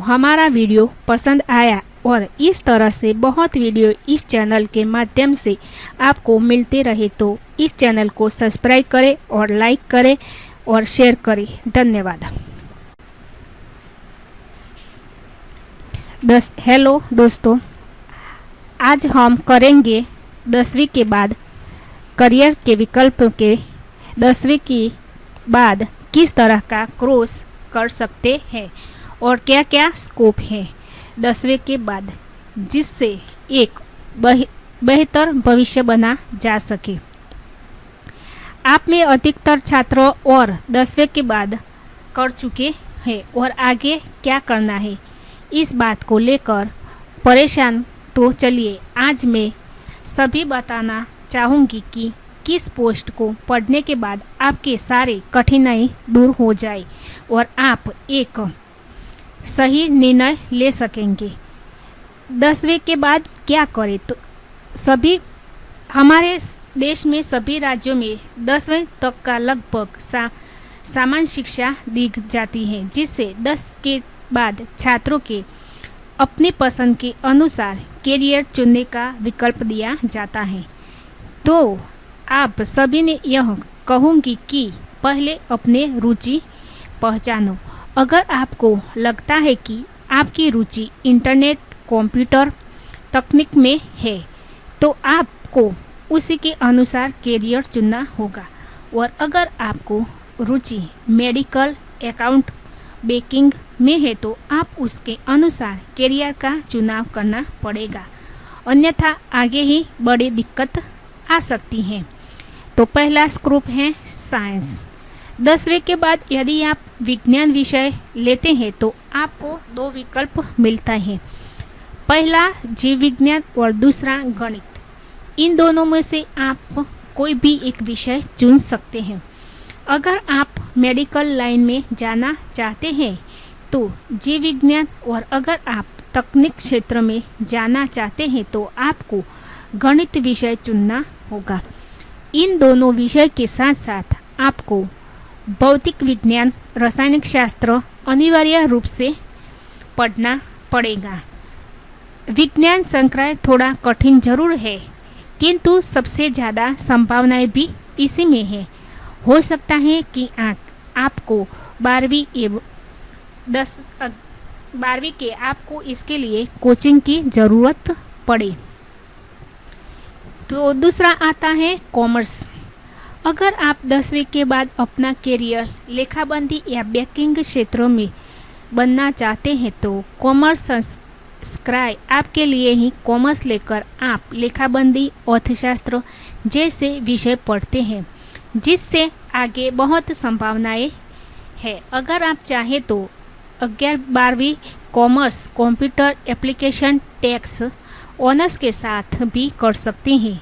हमारा वीडियो पसंद आया और इस तरह से बहुत वीडियो इस चैनल के माध्यम से आपको मिलते रहे तो इस चैनल को सब्सक्राइब करें और लाइक करें और शेयर करें। धन्यवाद। हेलो दोस्तों, आज हम करेंगे 10वीं के बाद करियर के विकल्प के 10वीं के बाद किस तरह का कोर्स कर सकते हैं और क्या क्या स्कोप है 10वीं के बाद, जिससे एक बेहतर भविष्य बना जा सके। आप में अधिकतर छात्र और 10वीं के बाद कर चुके हैं और आगे क्या करना है इस बात को लेकर परेशान, तो चलिए आज मैं सभी बताना चाहूँगी कि किस पोस्ट को पढ़ने के बाद आपके सारे कठिनाई दूर हो जाए और आप एक सही निर्णय ले सकेंगे। 10वीं के बाद क्या करें, तो सभी हमारे देश में सभी राज्यों में 10वीं तक का लगभग सामान्य शिक्षा दी जाती है, जिससे 10 के बाद छात्रों के अपनी पसंद के अनुसार कैरियर चुनने का विकल्प दिया जाता है। तो आप सभी ने यह कहूँगी कि पहले अपने रुचि पहचानो। अगर आपको लगता है कि आपकी रुचि इंटरनेट, कंप्यूटर, तकनीक में है तो आपको उसी के अनुसार कैरियर चुनना होगा। और अगर आपको रुचि मेडिकल, अकाउंट, बैंकिंग में है तो आप उसके अनुसार कैरियर का चुनाव करना पड़ेगा, अन्यथा आगे ही बड़ी दिक्कत आ सकती है। तो पहला स्कोप है साइंस। 10वीं के बाद यदि आप विज्ञान विषय लेते हैं तो आपको 2 विकल्प मिलता है, पहला जीव विज्ञान और दूसरा गणित। इन दोनों में से आप कोई भी एक विषय चुन सकते हैं। अगर आप मेडिकल लाइन में जाना चाहते हैं तो जीव विज्ञान, और अगर आप तकनीक क्षेत्र में जाना चाहते हैं तो आपको गणित विषय चुनना होगा। इन दोनों विषय के साथ साथ आपको भौतिक विज्ञान, रासायनिक शास्त्र अनिवार्य रूप से पढ़ना पड़ेगा। विज्ञान संकाय थोड़ा कठिन जरूर है, किंतु सबसे ज़्यादा संभावनाएं भी इसी में है। हो सकता है कि आपको 12वीं के आपको इसके लिए कोचिंग की ज़रूरत पड़े। तो दूसरा आता है कॉमर्स। अगर आप 10वीं के बाद अपना कैरियर लेखाबंदी या बैंकिंग क्षेत्रों में बनना चाहते हैं तो कॉमर्स संकाय आपके लिए ही। कॉमर्स लेकर आप लेखाबंदी, अर्थशास्त्र जैसे विषय पढ़ते हैं, जिससे आगे बहुत संभावनाएं हैं। अगर आप चाहें तो 11-12वीं commerce computer application tax honours के साथ भी कर सकते हैं,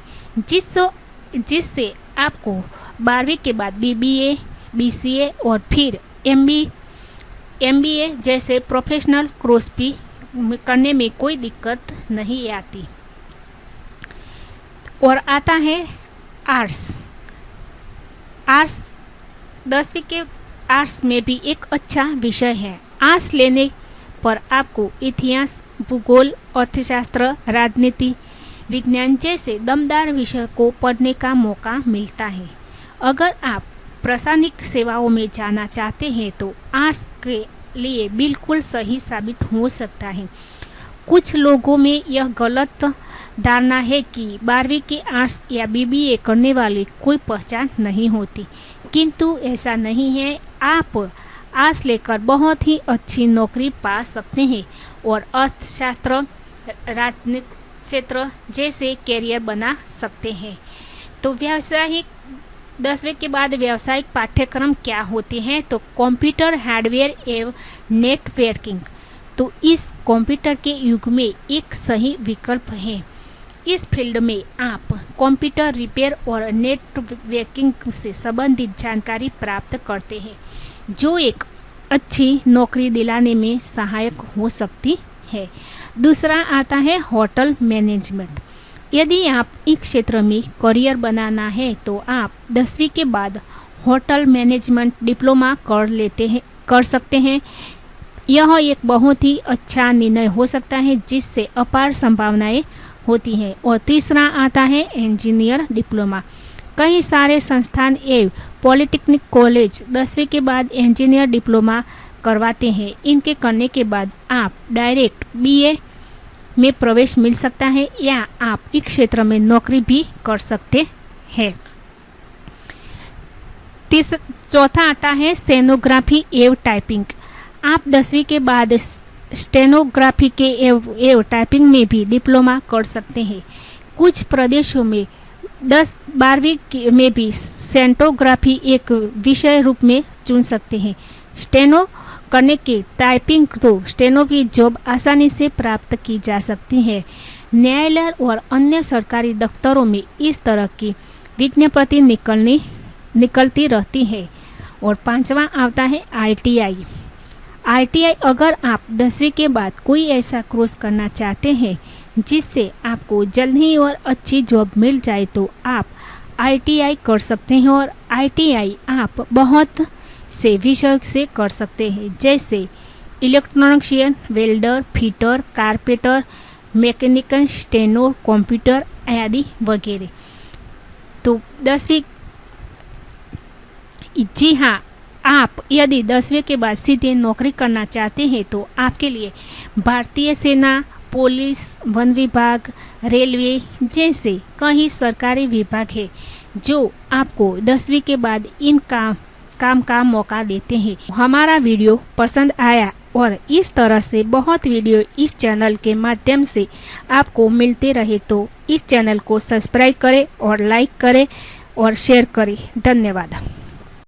जिससे आपको 12वीं के बाद BBA, BCA और फिर MBA जैसे प्रोफेशनल कोर्स भी करने में कोई दिक्कत नहीं आती। और आता है आर्ट्स। 10वीं के आर्ट्स में भी एक अच्छा विषय है। आर्ट्स लेने पर आपको इतिहास, भूगोल, अर्थशास्त्र, राजनीति विज्ञान जैसे दमदार विषय को पढ़ने का मौका मिलता है। अगर आप प्रशासनिक सेवाओं में जाना चाहते हैं तो आर्ट्स के लिए बिल्कुल सही साबित हो सकता है। कुछ लोगों में यह गलत धारणा है कि 12वीं के आर्ट्स या BBA करने वाले कोई पहचान नहीं होती, किंतु ऐसा नहीं है। आप आर्ट्स लेकर बहुत ही अच्छी नौकरी पा सकते हैं और अर्थशास्त्र, राजनीतिक क्षेत्र जैसे कैरियर बना सकते हैं। तो व्यावसायिक 10वीं के बाद व्यावसायिक पाठ्यक्रम क्या होते हैं, तो कंप्यूटर हार्डवेयर एवं नेटवर्किंग तो इस कंप्यूटर के युग में एक सही विकल्प है। इस फील्ड में आप कंप्यूटर रिपेयर और नेटवर्किंग से संबंधित जानकारी प्राप्त करते हैं, जो एक अच्छी नौकरी दिलाने में सहायक हो सकती है। दूसरा आता है होटल मैनेजमेंट। यदि आप इस क्षेत्र में करियर बनाना है तो आप 10वीं के बाद होटल मैनेजमेंट डिप्लोमा कर सकते हैं। यह एक बहुत ही अच्छा निर्णय हो सकता है जिससे अपार संभावनाएं होती हैं। और तीसरा आता है इंजीनियर डिप्लोमा। कई सारे संस्थान एवं पॉलिटेक्निक कॉलेज 10वीं के बाद इंजीनियर डिप्लोमा करवाते हैं। इनके करने के बाद आप डायरेक्ट बीए में प्रवेश मिल सकता है या आप इस क्षेत्र में नौकरी भी कर सकते हैं। चौथा आता है स्टेनोग्राफी एवं टाइपिंग। आप 10वीं के बाद स्टेनोग्राफी के एवं टाइपिंग में भी डिप्लोमा कर सकते हैं। कुछ प्रदेशों में 10-12वीं में भी स्टेनोग्राफी एक विषय रूप में चुन सकते हैं। स्टेनो करने के टाइपिंग तो स्टेनो की जॉब आसानी से प्राप्त की जा सकती है। न्यायालय और अन्य सरकारी दफ्तरों में इस तरह की विज्ञप्ति निकलती रहती है। और पांचवा आता है ITI। ITI अगर आप 10वीं के बाद कोई ऐसा कोर्स करना चाहते हैं जिससे आपको जल्द ही और अच्छी जॉब मिल जाए तो आप ITI कर सकते हैं। और ITI आप बहुत से विषयों से कर सकते हैं जैसे electronician, welder, fitter, carpenter, mechanical, steno, computer आदि वगैरह। तो 10वीं जी हाँ, आप यदि 10वीं के बाद सीधे नौकरी करना चाहते हैं तो आपके लिए भारतीय सेना, पुलिस, वन विभाग, रेलवे जैसे कई सरकारी विभाग है जो आपको 10वीं के बाद इन काम का मौका देते हैं। हमारा वीडियो पसंद आया और इस तरह से बहुत वीडियो इस चैनल के माध्यम से आपको मिलते रहे तो इस चैनल को सब्सक्राइब करें और लाइक करें और शेयर करें। धन्यवाद।